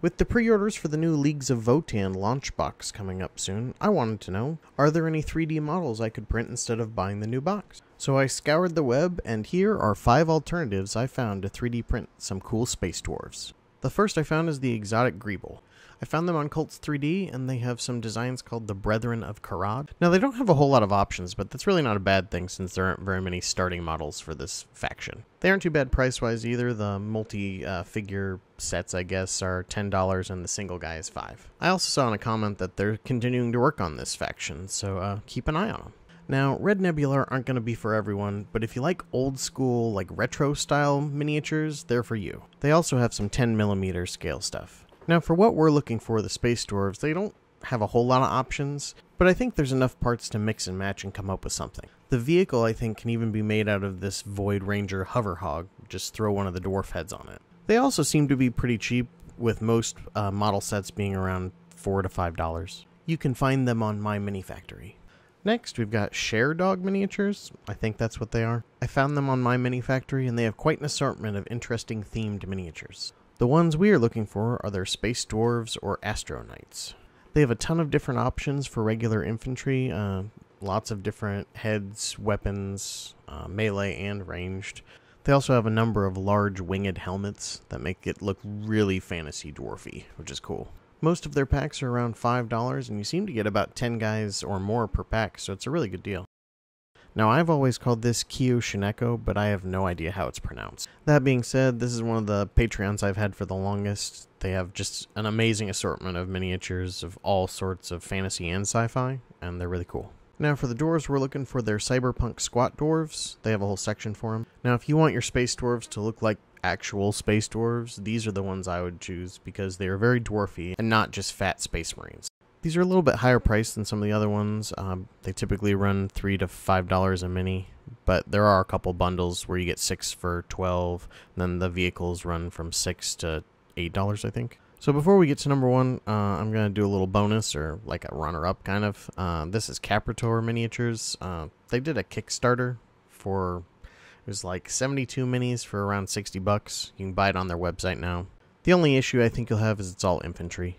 With the pre-orders for the new Leagues of Votann launch box coming up soon, I wanted to know, are there any 3D models I could print instead of buying the new box? So I scoured the web, and here are 5 alternatives I found to 3D print some cool Space Dwarves. The first I found is the exotic Grebel. I found them on Cults 3D, and they have some designs called the Brethren of Karad. Now, they don't have a whole lot of options, but that's really not a bad thing since there aren't very many starting models for this faction. They aren't too bad price-wise either. The multi-figure sets, I guess, are $10, and the single guy is $5. I also saw in a comment that they're continuing to work on this faction, so keep an eye on them. Now, Red Nebula aren't going to be for everyone, but if you like old-school, like retro-style miniatures, they're for you. They also have some 10mm scale stuff. Now, for what we're looking for, the Space Dwarves, they don't have a whole lot of options, but I think there's enough parts to mix and match and come up with something. The vehicle, I think, can even be made out of this Void Ranger hover hog. Just throw one of the dwarf heads on it. They also seem to be pretty cheap, with most model sets being around $4 to $5. You can find them on My Mini Factory. Next, we've got Sharedog miniatures. I think that's what they are. I found them on My Mini Factory, and they have quite an assortment of interesting themed miniatures. The ones we are looking for are their Space Dwarves or Astro Knights. They have a ton of different options for regular infantry, lots of different heads, weapons, melee and ranged. They also have a number of large winged helmets that make it look really fantasy dwarfy, which is cool. Most of their packs are around $5, and you seem to get about 10 guys or more per pack, so it's a really good deal. Now, I've always called this kyushineko, but I have no idea how it's pronounced. That being said, this is one of the Patreons I've had for the longest. They have just an amazing assortment of miniatures of all sorts of fantasy and sci-fi, and they're really cool. Now, for the dwarves, we're looking for their cyberpunk squat dwarves. They have a whole section for them. Now, if you want your space dwarves to look like actual space dwarves, these are the ones I would choose because they are very dwarfy and not just fat space marines. These are a little bit higher priced than some of the other ones. They typically run $3 to $5 a mini, but there are a couple bundles where you get 6 for $12, and then the vehicles run from $6 to $8, I think. So before we get to number 1, I'm going to do a little bonus, or like a runner-up kind of. This is Capritor Miniatures. They did a Kickstarter for, it was like 72 minis for around $60. You can buy it on their website now. The only issue I think you'll have is it's all infantry.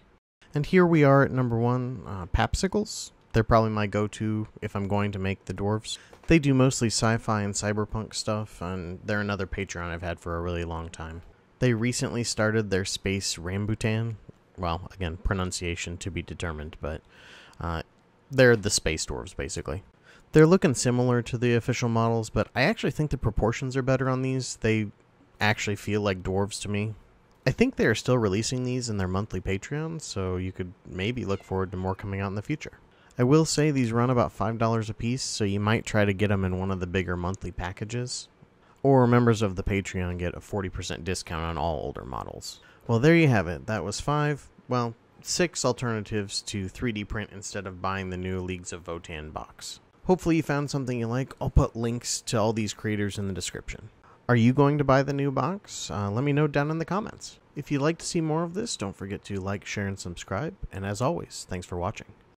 And here we are at number 1, popsicles. They're probably my go-to if I'm going to make the dwarves. They do mostly sci-fi and cyberpunk stuff, and they're another Patreon I've had for a really long time. They recently started their Space Rambutan. Well, again, pronunciation to be determined, but they're the Space Dwarves, basically. They're looking similar to the official models, but I actually think the proportions are better on these. They actually feel like dwarves to me. I think they are still releasing these in their monthly Patreon, so you could maybe look forward to more coming out in the future. I will say these run about $5 a piece, so you might try to get them in one of the bigger monthly packages. Or members of the Patreon get a 40% discount on all older models. Well, there you have it. That was 6 alternatives to 3D print instead of buying the new Leagues of Votann box. Hopefully you found something you like. I'll put links to all these creators in the description. Are you going to buy the new box? Let me know down in the comments. If you'd like to see more of this, don't forget to like, share, and subscribe. And as always, thanks for watching.